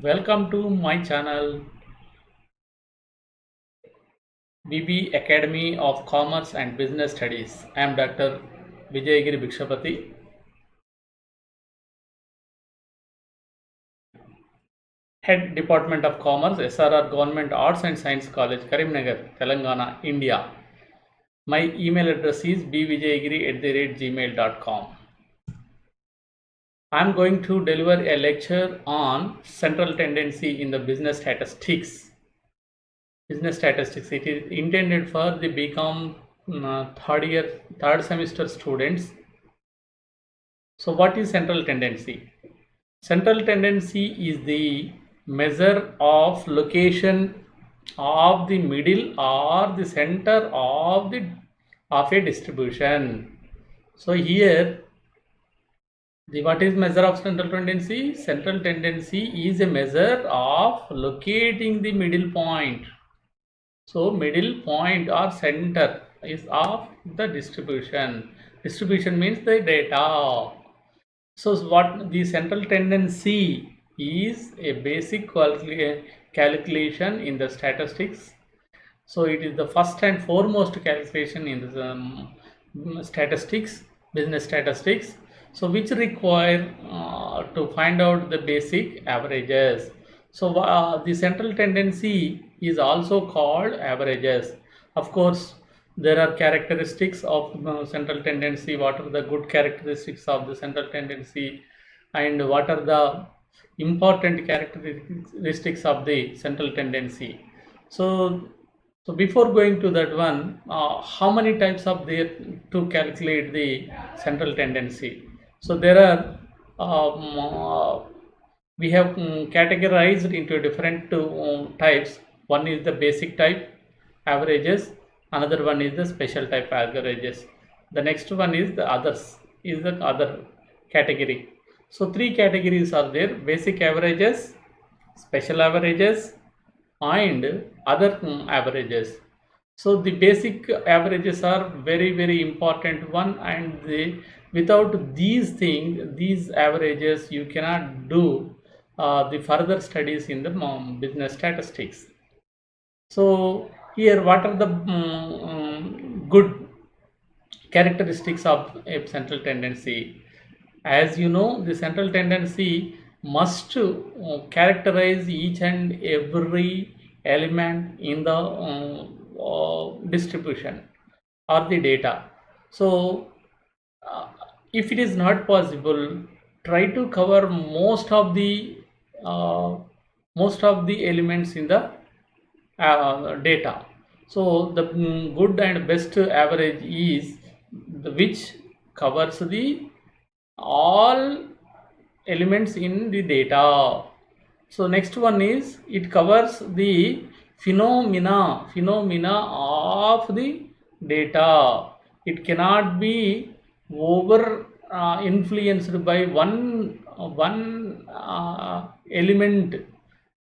Welcome to my channel BB Academy of Commerce and Business Studies. I am Dr. Vijayagiri Bhikshapati, Head Department of Commerce, SRR Government Arts and Science College, Karimnagar, Telangana, India. My email address is bvijayagiri@gmail.com. I am going to deliver a lecture on central tendency in the business statistics. Business statistics. It is intended for the BCom third semester students. So what is central tendency? Central tendency is the measure of location of the middle or the center of a distribution. So here what is measure of central tendency? Central tendency is a measure of locating the middle point. So middle point or center is of the distribution. Distribution means the data. So what the central tendency is a basic calculation in the statistics. So it is the first and foremost calculation in the statistics, business statistics. So which require to find out the basic averages. So the central tendency is also called averages. Of course, there are characteristics of central tendency. What are the good characteristics of the central tendency, and what are the important characteristics of the central tendency? So before going to that one, how many types of there to calculate the central tendency? So there are we have categorized into different types. One is the basic type averages, another one is the special type averages, the next one is the others, is the other category. So three categories are there: basic averages, special averages, and other averages. So the basic averages are very important one, and without these things, these averages, you cannot do the further studies in the business statistics. So here, what are the good characteristics of a central tendency? As you know, the central tendency must characterize each and every element in the distribution or the data. So if it is not possible, try to cover uh, most of the elements in the data. So the good and best average is which covers the all elements in the data. So next one is it covers the phenomena of the data. It cannot be over influenced by one element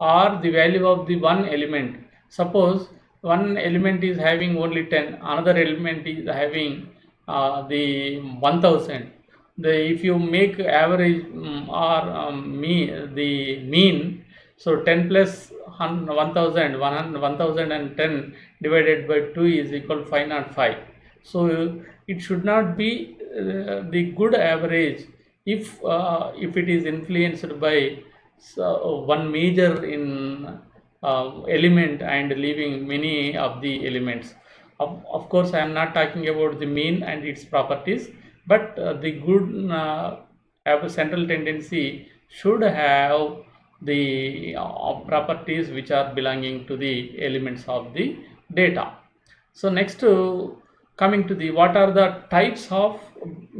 or the value of the one element. Suppose one element is having only 10, another element is having the 1000. If you make average or the mean, so 10 plus 1000, 1010 divided by 2 is equal to 505. So it should not be the good average if it is influenced by one major in element and leaving many of the elements. Of course, I am not talking about the mean and its properties, but the good have a central tendency should have the properties which are belonging to the elements of the data. So next, coming to the what are the types of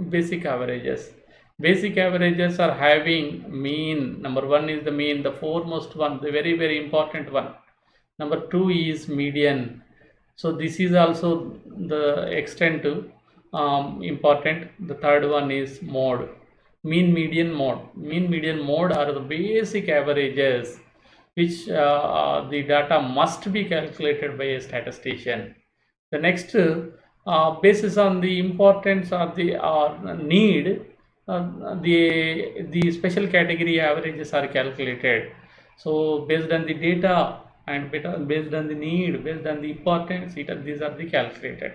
basic averages. Basic averages are having mean. Number one is the mean, the foremost one, the very important one. Number two is median. So this is also the extent important. The third one is mode. Mean, median, mode. Mean, median, mode are the basic averages which the data must be calculated by a statistician. The next, basis on the importance of the need, the special category averages are calculated. So based on the data and based on the need, based on the importance, these are the calculated.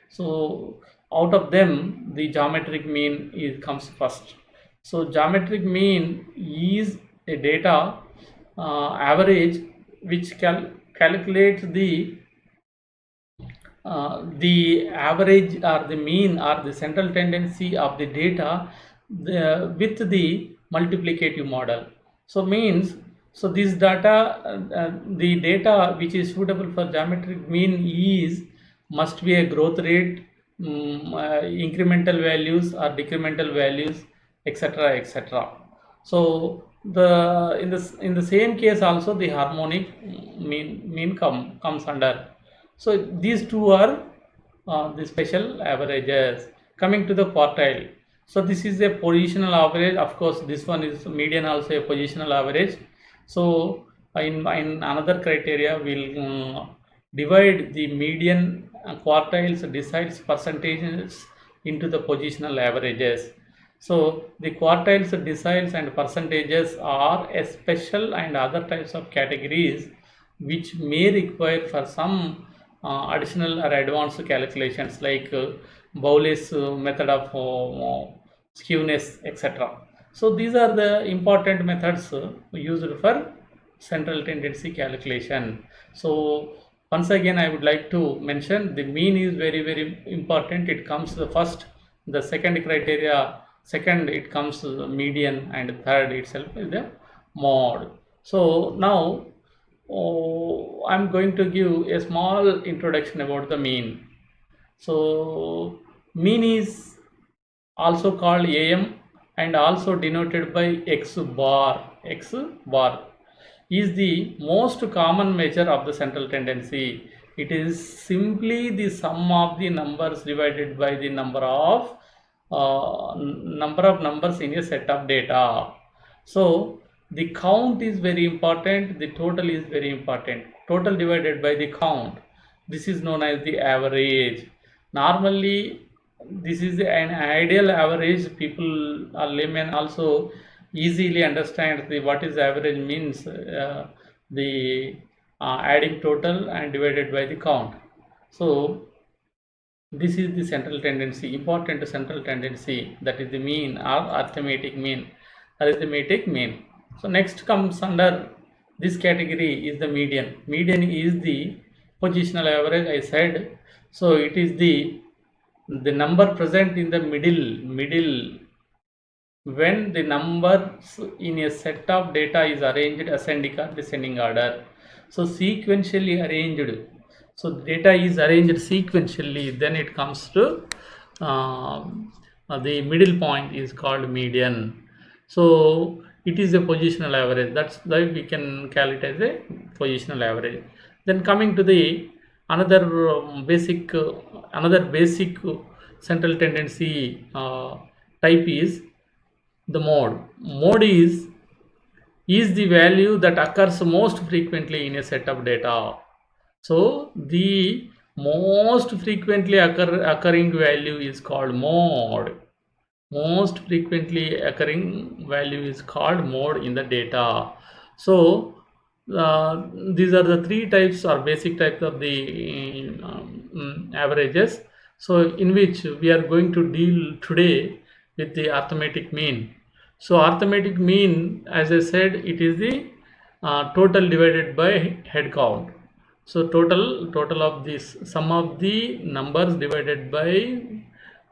So out of them, the geometric mean comes first. So geometric mean is a data average which calculates the average or the mean or the central tendency of the data with the multiplicative model. So means, so this data, the data which is suitable for geometric mean is must be a growth rate, incremental values or decremental values, etc., etc. So in the same case also the harmonic mean comes under. So these two are the special averages. Coming to the quartile, so this is a positional average. Of course, this one is median, also a positional average. So in another criteria, we'll divide the median quartiles decides percentages into the positional averages. So the quartiles, deciles and percentages are a special and other types of categories which may require for some additional or advanced calculations like Bowley's method of skewness, etc. So these are the important methods used for central tendency calculation. So once again, I would like to mention the mean is very important. It comes the first, the second criteria, second it comes the median, and third itself is the mode. So now I'm going to give a small introduction about the mean. So mean is also called AM and also denoted by X bar. X bar is the most common measure of the central tendency. It is simply the sum of the numbers divided by the number of numbers in a set of data. So the count is very important, the total is very important. Total divided by the count, this is known as the average. Normally this is an ideal average. People or laymen also easily understand what is average means, the adding total and divided by the count. So this is the central tendency, important central tendency, that is the mean or arithmetic mean. So next comes under this category is the median. Median is the positional average, I said. So it is the number present in the middle when the numbers in a set of data is arranged ascending or descending order. So sequentially arranged. So data is arranged sequentially, then it comes to the middle point is called median. So it is a positional average. That's why we can call it as a positional average. Then coming to the another basic central tendency type is the mode. Mode is the value that occurs most frequently in a set of data. So the most frequently occurring value is called mode. Most frequently occurring value is called mode in the data. So these are the three types or basic types of the averages. So in which we are going to deal today with the arithmetic mean. So arithmetic mean, as I said, it is the total divided by head count. So total of this sum of the numbers divided by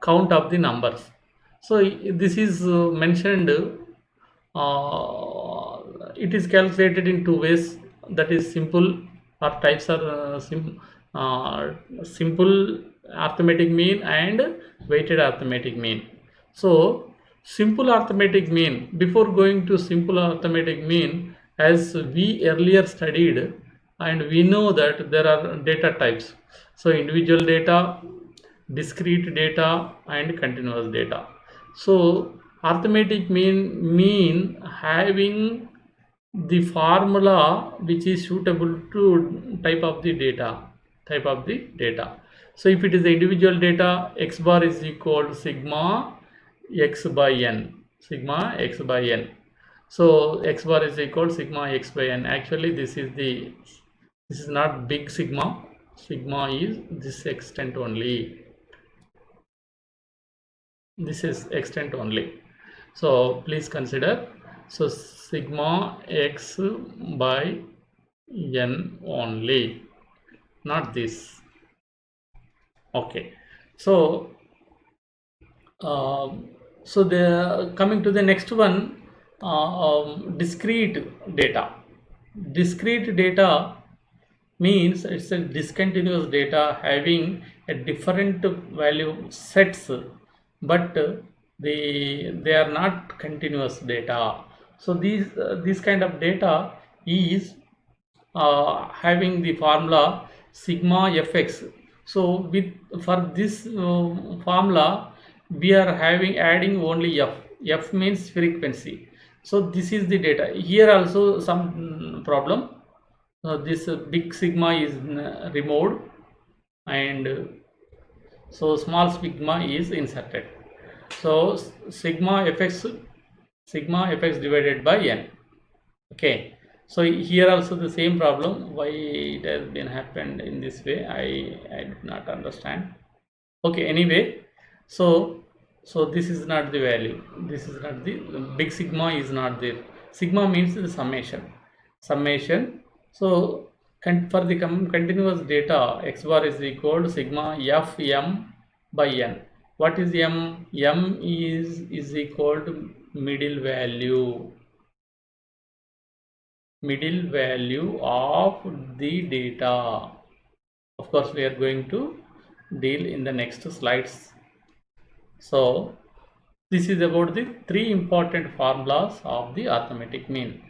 count of the numbers. So this is mentioned, it is calculated in two ways, that is simple or types are simple arithmetic mean and weighted arithmetic mean. So simple arithmetic mean, before going to simple arithmetic mean, as we earlier studied, and we know that there are data types. So individual data, discrete data and continuous data. So arithmetic mean having the formula which is suitable to type of the data. So if it is the individual data, x bar is equal to sigma x by n. So x bar is equal sigma x by n. Actually, this is not big sigma. Sigma is this extent only. This is extent only. So please consider. So sigma x by n only, not this. Okay. So the coming to the next one, discrete data. Discrete data means it's a discontinuous data having a different value sets, but they are not continuous data. So these kind of data is having the formula sigma fx. So with for this formula we are having adding only f means frequency. So this is the data. Here also some problem. This big sigma is removed, and so small sigma is inserted. So sigma fx divided by n. Okay, so here also the same problem. Why it has been happened in this way, I did not understand. Okay, anyway, so this is not the value. This is not the big sigma is not there. Sigma means the summation. So for the continuous data, x bar is equal to sigma f m by n. What is m? M is equal to middle value of the data. Of course, we are going to deal in the next slides. So this is about the three important formulas of the arithmetic mean.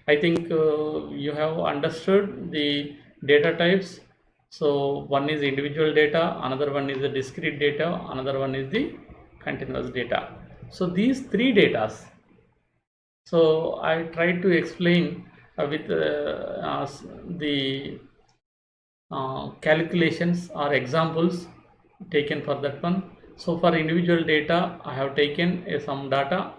I think you have understood the data types. So one is individual data, another one is the discrete data, another one is the continuous data. So these three datas, so I tried to explain with the calculations or examples taken for that one. So for individual data, I have taken some data.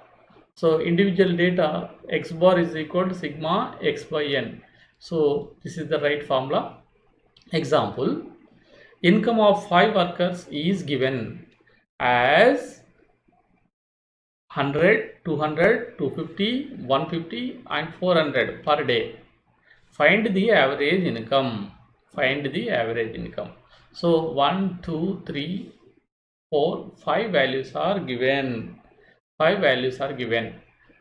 So individual data, x bar is equal to sigma x by n. So this is the right formula. Example, income of 5 workers is given as 100, 200, 250, 150 and 400 per day. Find the average income. So 1, 2, 3, 4, 5 values are given.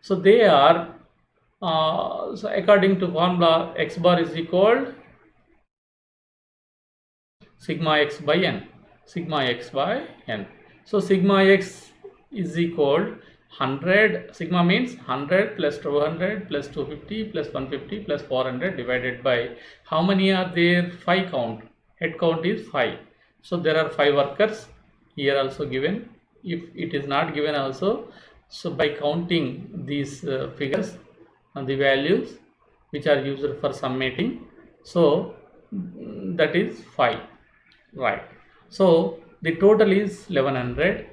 So they are so according to formula, x bar is equal sigma x by n. So sigma x is equal 100. Sigma means 100 plus 200 plus 250 plus 150 plus 400 divided by how many are there? 5 count. Head count is 5. So there are 5 workers here also given. If it is not given also, so by counting these figures and the values which are used for summating, so that is 5, right? So the total is 1100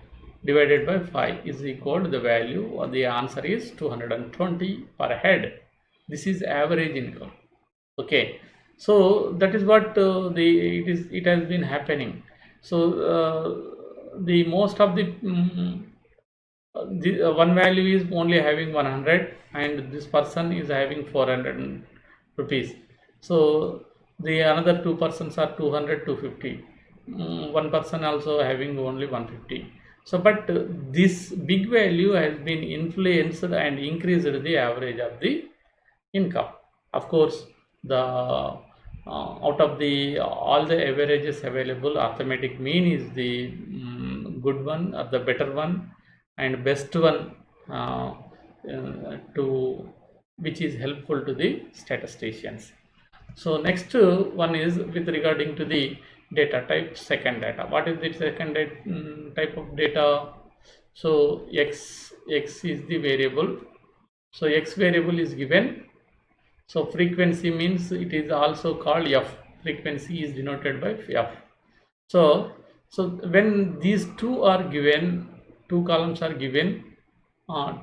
divided by 5 is equal to the value, or the answer is 220 per head. This is average income. Okay, so that is what it has been happening. So the most of the one value is only having 100 and this person is having 400 rupees. So the another two persons are 200, 250. One person also having only 150. So but this big value has been influenced and increased the average of the income. Of course, the out of the all the averages available, arithmetic mean is the good one or the better one and best one to which is helpful to the statisticians. So next one is with regarding to the data type, second data. What is the second type of data? So x is the variable. So x variable is given. So frequency means it is also called f. Frequency is denoted by f. So when these two are given, two columns are given, uh,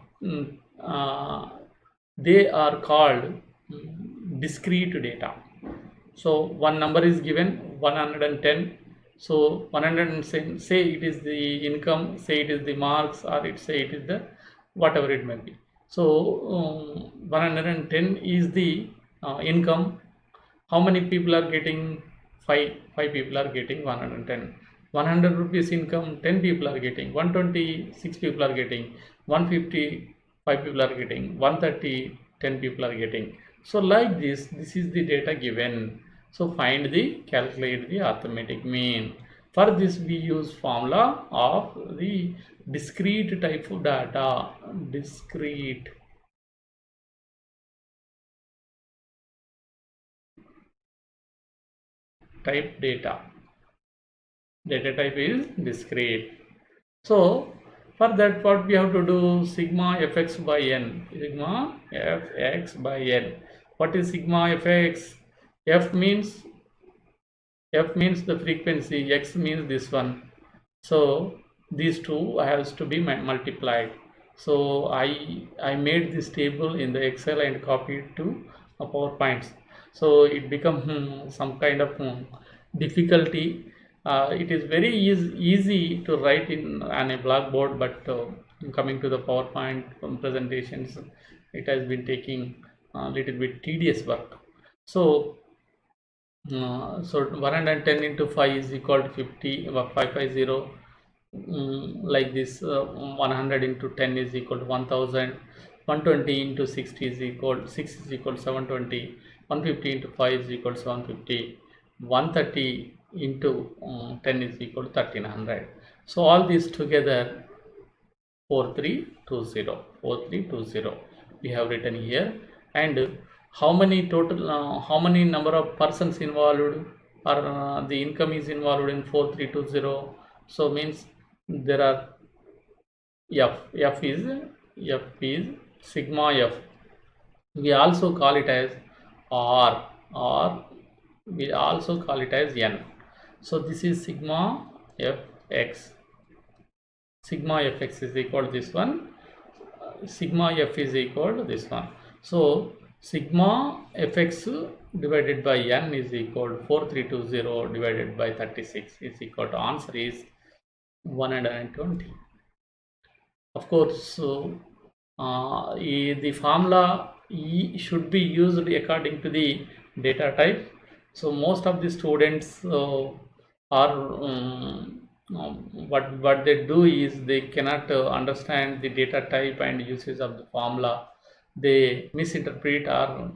they are called discrete data. So one number is given 110. So 110, say it is the income, say it is the marks, or say it is the whatever it may be. So 110 is the income. How many people are getting? Five people are getting 110. 100 rupees income, 10 people are getting. 120, 6 people are getting. 150, 5 people are getting. 130, 10 people are getting. So like this is the data given. So calculate the arithmetic mean. For this we use formula of the discrete type of data. Discrete type data. Data type is discrete. So for that, what we have to do? Sigma fx by n. Sigma fx by n. What is sigma fx? F means the frequency, x means this one. So these two has to be multiplied. So I made this table in the Excel and copied to a PowerPoint. So it become some kind of difficulty. It is very easy to write on a blackboard, but coming to the PowerPoint presentations, it has been taking a little bit tedious work. So 110 into 5 is equal to 50, 550. Like this, 100 into 10 is equal to 1000. 120 into 60 is equal to 6 is equal to 720. 150 into 5 is equal to 750. 130 into 10 is equal to 1300. So all these together 4320 we have written here. And how many how many number of persons involved, or the income is involved in 4320? So means there are f is sigma f. We also call it as r, or we also call it as n. So this is sigma fx. Sigma fx is equal to this one. Sigma f is equal to this one. So sigma fx divided by n is equal to 4320 divided by 36 is equal to, answer is 120. Of course, the formula E should be used according to the data type. So most of the students are what they do is they cannot understand the data type and usage of the formula. They misinterpret or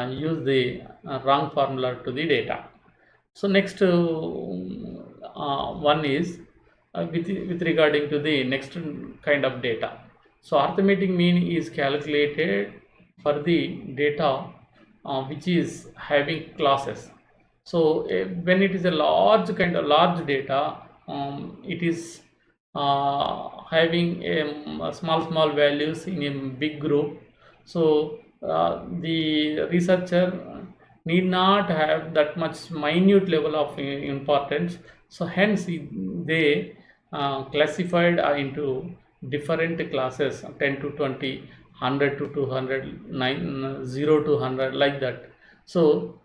use the wrong formula to the data. So next one is with regarding to the next kind of data. So arithmetic mean is calculated for the data which is having classes. So when it is a large data, it is having small values in a big group. So the researcher need not have that much minute level of importance. So hence they classified into different classes, 10 to 20, 100 to 200, 0 to 100, like that. So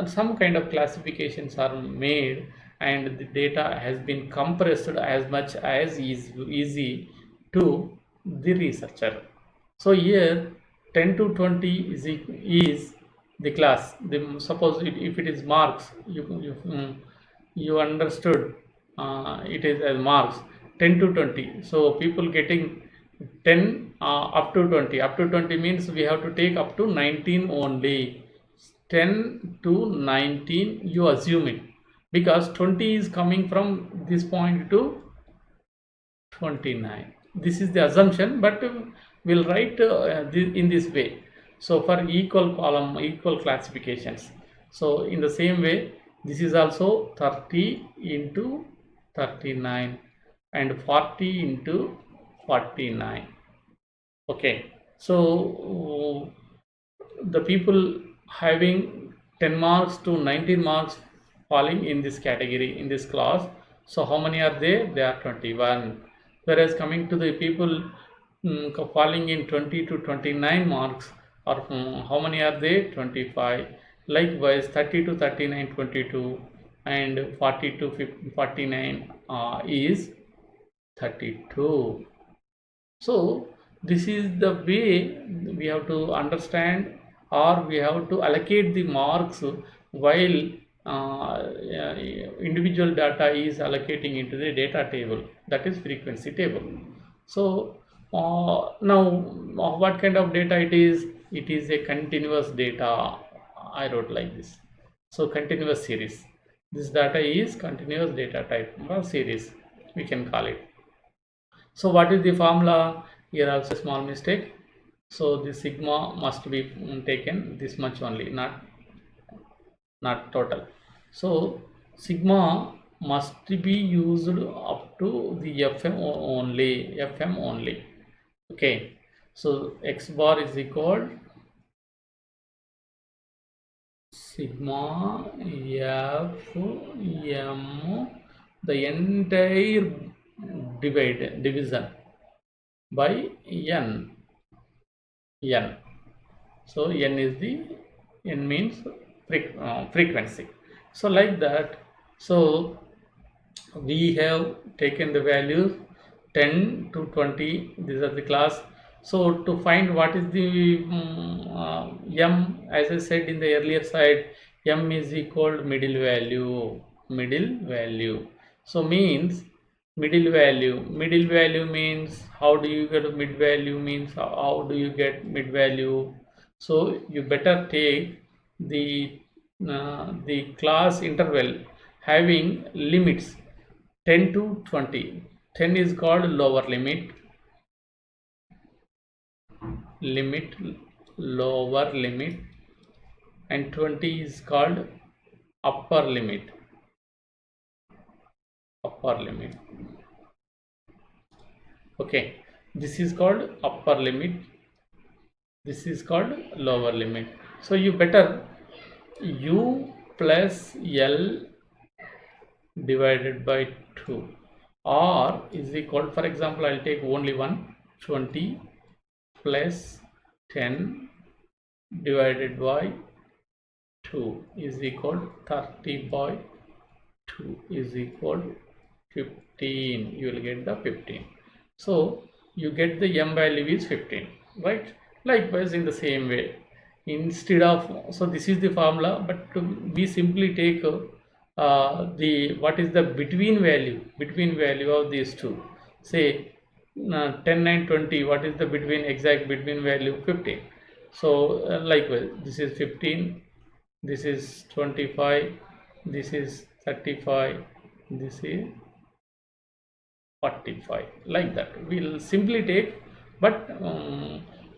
some kind of classifications are made, and the data has been compressed as much as is easy to the researcher. So here 10 to 20 is the class. Suppose if it is marks, you understood it is as marks 10 to 20. So people getting 10 up to 20. Up to 20 means we have to take up to 19 only. 10 to 19 you assume it, because 20 is coming from this point to 29. This is the assumption, but we'll write in this way. So for equal column, equal classifications. So in the same way, this is also 30 into 39 and 40 into 49. Okay, so the people having 10 marks to 19 marks falling in this category, in this class. So how many are there? They are 21. Whereas coming to the people falling in 20 to 29 marks, or how many are they? 25. Likewise 30 to 39, 22, and 40 to 49 is 32. So this is the way we have to understand, or we have to allocate the marks while individual data is allocating into the data table, that is frequency table. So now what kind of data it is? It is a continuous data. I wrote like this. So continuous series. This data is continuous data type or series, we can call it. So what is the formula? Here also a small mistake. So the sigma must be taken this much only, not total. So sigma must be used up to the FM only. Okay. So x bar is equal sigma f m, the entire division by n. So n is the n means frequency. So like that. So we have taken the values 10 to 20. These are the class. So to find what is the m, as I said in the earlier slide, m is equal to middle value. So means middle value means, how do you get mid value means, how do you get mid value? So you better take the class interval having limits 10 to 20. 10 is called lower limit, lower limit, and 20 is called upper limit. Okay, this is called upper limit, this is called lower limit. So you better u plus L divided by 2, or is equal, for example, I'll take only one, 20 plus 10 divided by 2 is equal 30 by 2 is equal 15. You will get the 15. So you get the m value is 15, right? Likewise in the same way, instead of, so this is the formula, but we simply take the what is the between value of these two. Say 10, 9, 20, what is the exact between value? 15. So likewise, this is 15, this is 25, this is 35, this is 45, like that we'll simply take. But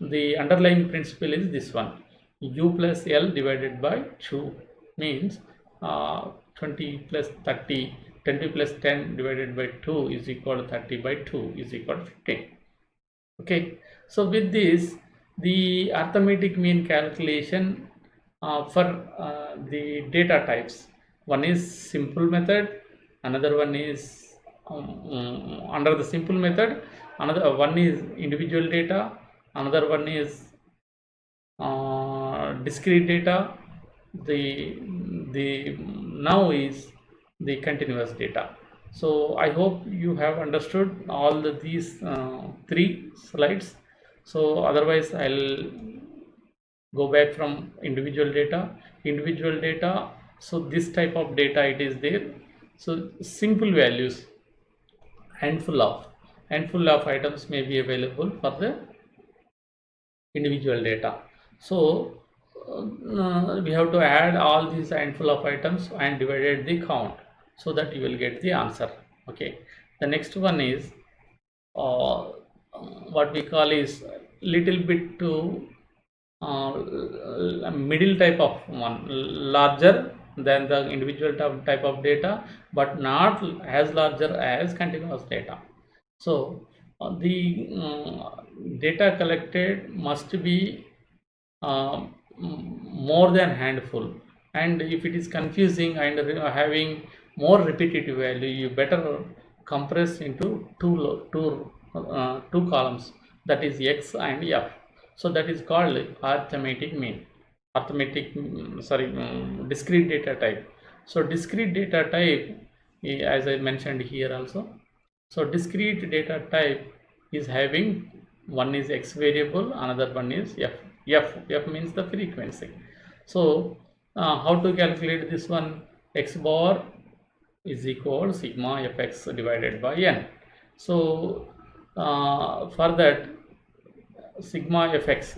the underlying principle is this one, u plus L divided by 2 means 20 plus 30, 20 plus 10 divided by 2 is equal to 30 by 2 is equal to 15. Okay, so with this, the arithmetic mean calculation for the data types, one is simple method, another one is under the simple method, another one is individual data, another one is discrete data, the now is the continuous data. So I hope you have understood all these 3 slides. So otherwise I'll go back from individual data. So this type of data it is there. So simple values, handful of items may be available for the individual data. So we have to add all these handful of items and divided the count, so that you will get the answer. Okay, the next one is what we call is little bit to middle type of one, larger than the individual type of data, but not as larger as continuous data. So the data collected must be more than handful, and if it is confusing and having more repetitive value, you better compress into two columns, that is x and f. So that is called arithmetic mean. Discrete data type. So discrete data type, as I mentioned here also. So discrete data type is having one is x variable, another one is f. F means the frequency. So how to calculate this one? X bar is equal sigma fx divided by n. So for that, sigma fx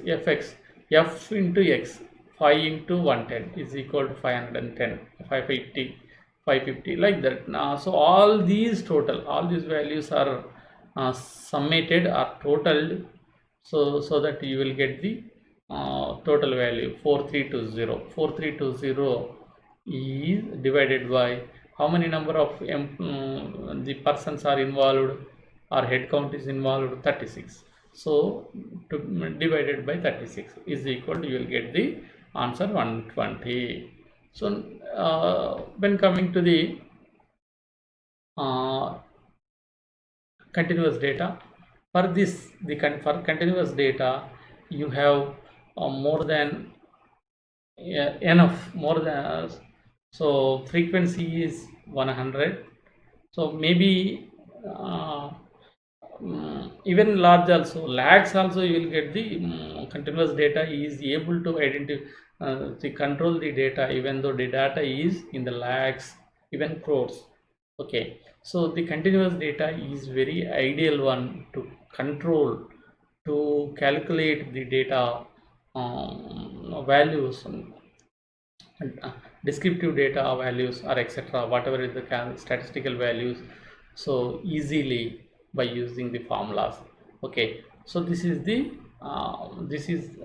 f into x, 5 into 110 is equal to 510, 550 like that. So all these values are summated or totaled, so that you will get the total value 4320 is divided by how many number of the persons are involved or head count is involved, 36. So divided by 36 is equal to, you will get the answer 120. So when coming to the continuous data, for this for continuous data you have more than enough, more than, so frequency is 100. So maybe even large also, lakhs also, you will get the continuous data is able to identify to control the data, even though the data is in the lakhs, even crores. Okay, so the continuous data is very ideal one to control, to calculate the data values, descriptive data values, or etc., whatever is the statistical values, so easily by using the formulas. Okay, so this is the this is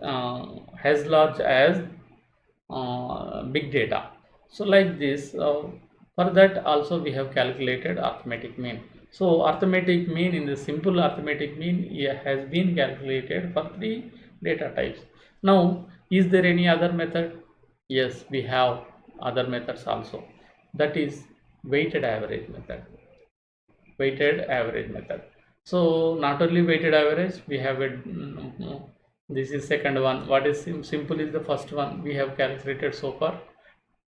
as large as big data. So like this, for that also we have calculated arithmetic mean. So arithmetic mean, in the simple arithmetic mean, has been calculated for 3 data types. Now, is there any other method? Yes, we have other methods also. That is weighted average method. Weighted average method. So not only weighted average, we have a this is second one. What is simple is the first one we have calculated so far.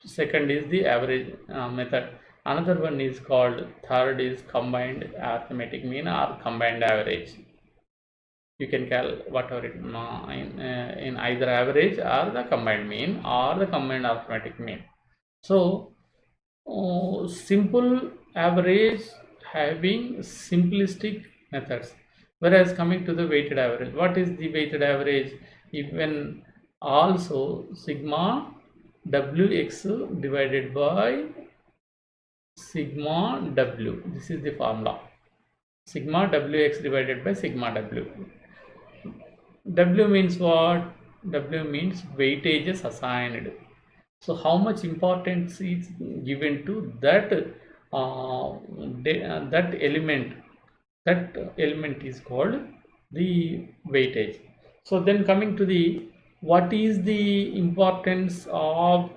Second is the average method. Another one is called, third is combined arithmetic mean or combined average. You can call whatever it in either average or the combined mean or the combined arithmetic mean. So simple average having simplistic methods, whereas coming to the weighted average, what is the weighted average? Even also sigma wx divided by sigma w. This is the formula, sigma wx divided by sigma w. W means what? W means weightages assigned. So how much importance is given to that that element? That element is called the weightage. So then coming to the, what is the importance of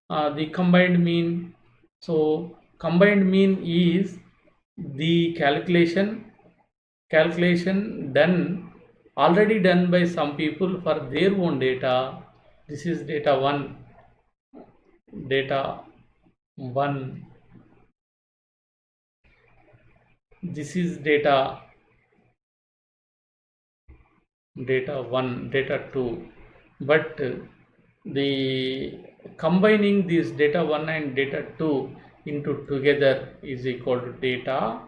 the combined mean? So combined mean is the calculation done, already done by some people for their own data. This is data 1. This is data 1, data 2, but the combining this data 1 and data 2 into together is equal to data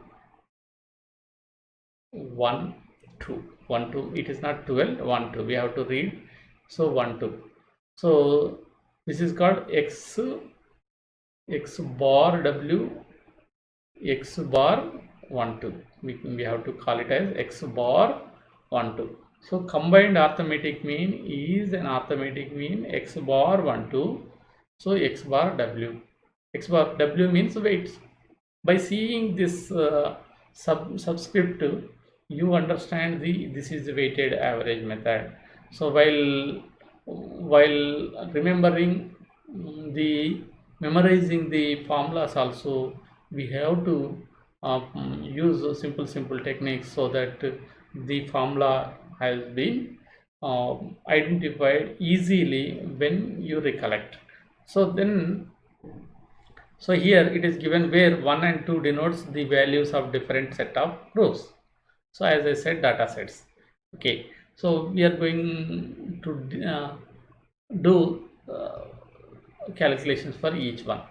1 2. It is not 12, 1 2, we have to read. So 1 2. So this is called x bar w, x bar 1 2. We have to call it as x bar 1 2. So combined arithmetic mean is an arithmetic mean x bar 1 2. So x bar w. X bar w means weights. By seeing this subscript, you understand this is the weighted average method. So while remembering memorizing the formulas also, we have to use simple techniques, so that the formula has been identified easily when you recollect. So then, so here it is given where 1 and 2 denotes the values of different set of rows. So as I said, data sets. Okay, so we are going to do calculations for each one.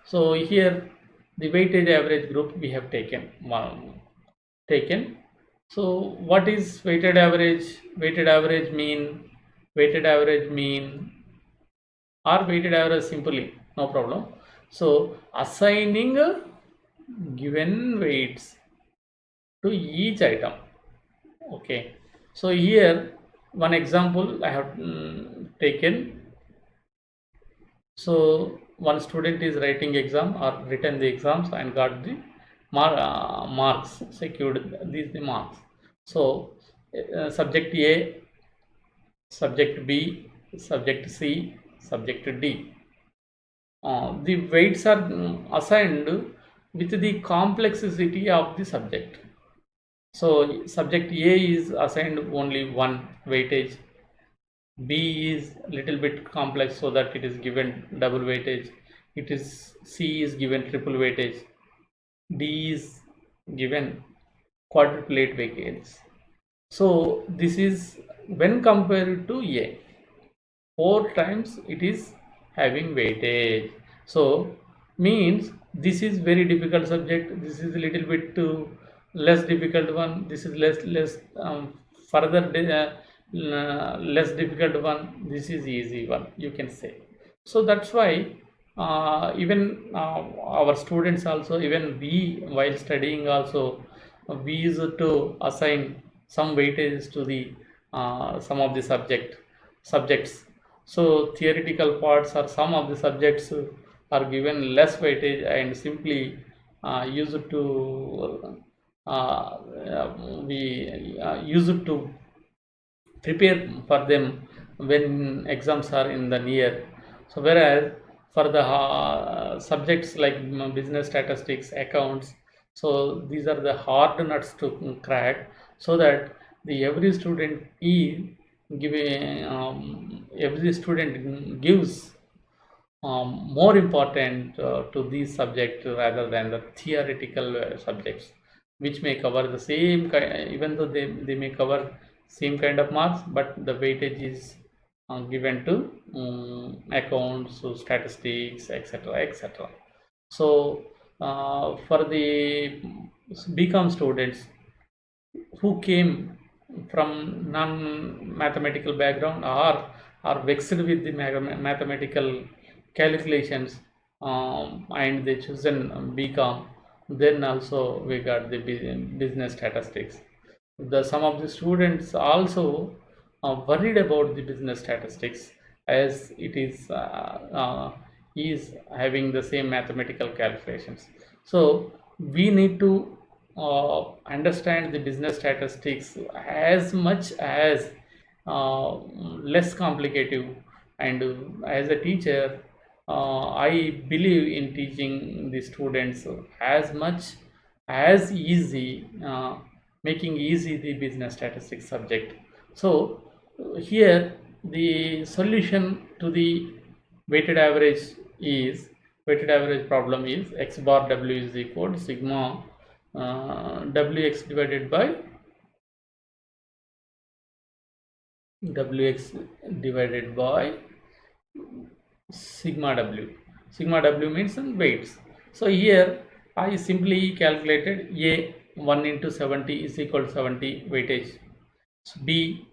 So here the weighted average group we have taken. So what is weighted average? Weighted average mean, weighted average mean, or weighted average simply, no problem. So assigning given weights to each item. Okay, so here one example I have taken. So one student is writing exam or written the exams and got the marks, secured these the marks. So subject A, subject B, subject C, subject D. The weights are assigned with the complexity of the subject. So subject A is assigned only one weightage, B is little bit complex so that it is given double weightage, it is C is given triple weightage, D is given quadruplet weightage. So this is when compared to A, 4 times it is having weightage. So means this is very difficult subject, this is a little bit less difficult one, this is less further less difficult one, this is easy one, you can say. So that's why even our students also, even we while studying also, we used to assign some weightage to the some of the subjects. So theoretical parts or some of the subjects are given less weightage and simply used to we used to prepare for them when exams are in the near. So whereas for the subjects like business statistics, accounts, so these are the hard nuts to crack, so that the every student is giving every student gives more important to these subjects rather than the theoretical subjects, which may cover the same even though they may cover same kind of marks, but the weightage is given to accounts, so statistics, etc., etc. So for the BCom students who came from non-mathematical background or are vexed with the mathematical calculations, and they chosen BCom, then also we got the business statistics. Some of the students also worried about the business statistics, as it is having the same mathematical calculations. So we need to understand the business statistics as much as less complicated. And as a teacher, I believe in teaching the students as much as easy, making easy the business statistics subject. So here the solution to the weighted average is, weighted average problem is x bar w is equal to sigma wx divided by wx divided by sigma w. Sigma w means weights. So here I simply calculated A 1 into 70 is equal to 70 weightage. So B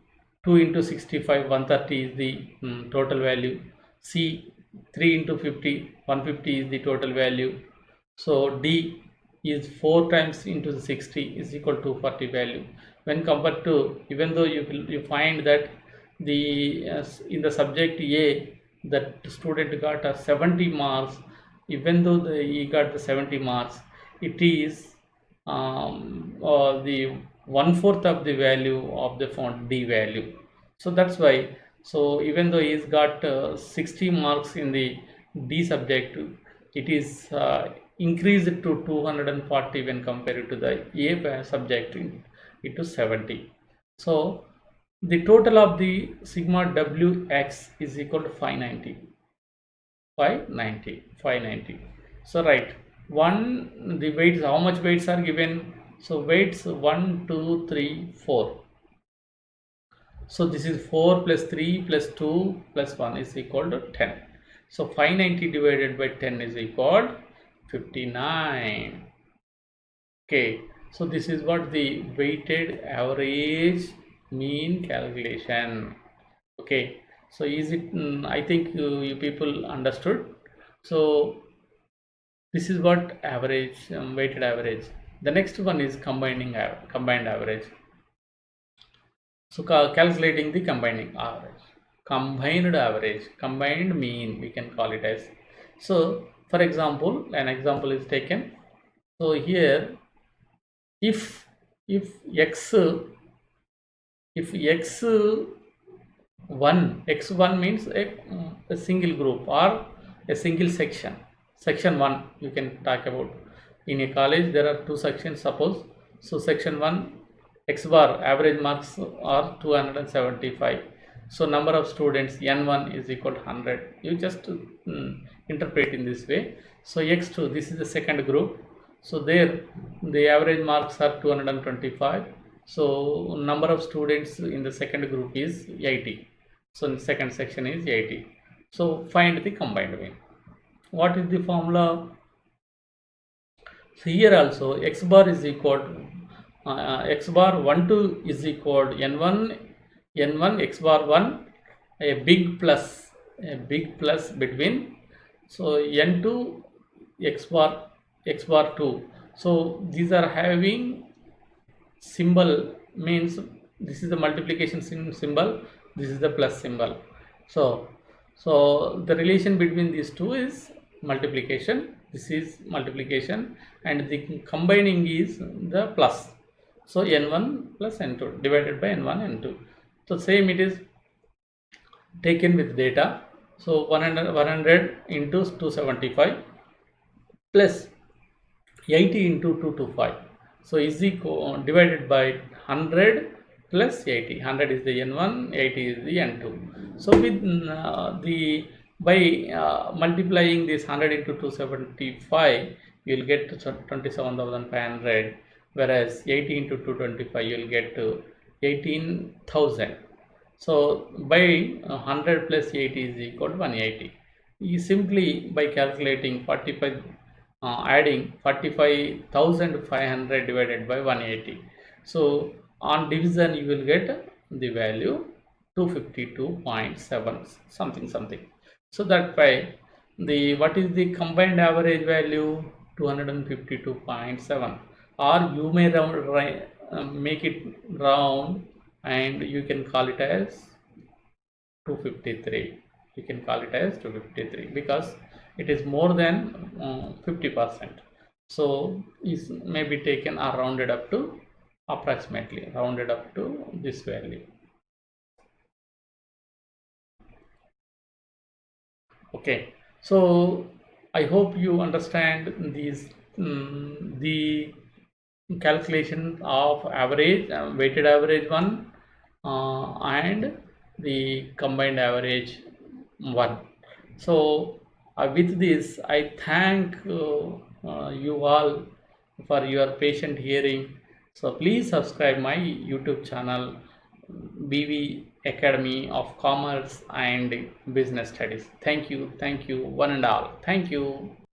2 into 65 130 is the total value. C 3 into 50 150 is the total value. So D is 4 times into the 60 is equal to 40 value. When compared to, even though you find that the in the subject A that student got a 70 marks, even though he got the 70 marks, it is the 1/4 of the value of the font D value. So that's why, so even though he's got 60 marks in the D subject, it is increased to 240 when compared to the A subject into 70. So the total of the sigma wx is equal to 590. So right, one, the weights, how much weights are given? So weights 1 2 3 4. So this is 4 plus 3 plus 2 plus 1 is equal to 10. So 590 divided by 10 is equal to 59. Okay, so this is what the weighted average mean calculation. Okay, so is it, I think you people understood. So this is what average, weighted average. The next one is combined average. So calculating the combined average, combined mean, we can call it as. So for example, an example is taken. So here, if x x1 means a single group or a single section 1, you can talk about. In a college there are two sections, suppose. So section 1 x bar average marks are 275. So number of students n1 is equal to 100. You just interpret in this way. So x2, this is the second group. So there the average marks are 225. So number of students in the second group is 80. So in the second section is 80. So find the combined mean. What is the formula? So here also x bar is equal to x bar 1 2 is equal to n1 x bar 1, a big plus between. So n2 x bar 2. So these are having symbol, means this is the multiplication symbol, this is the plus symbol. So the relation between these two is multiplication, this is multiplication, and the combining is the plus. So n1 plus n2 divided by n1 n2. So same it is taken with data. So 100 into 275 plus 80 into 225. So is equal divided by 100 plus 80. 100 is the n1, 80 is the n2. So with by multiplying this 100 into 275, you will get 27,500, whereas 80 into 225 you will get 18,000. So by 100 plus 80 is equal to 180. You simply by calculating 45, adding 45,500 divided by 180. So on division you will get the value 252.7 something. So that by the, what is the combined average value? 252.7, or you may make it round and you can call it as 253. You can call it as 253 because it is more than 50%. So is maybe taken or rounded up to approximately rounded up to this value. Okay, so I hope you understand these the calculation of average, weighted average one, and the combined average one. So with this I thank you all for your patient hearing. So please subscribe my YouTube channel, BV Academy of Commerce and Business Studies. Thank you one and all. Thank you.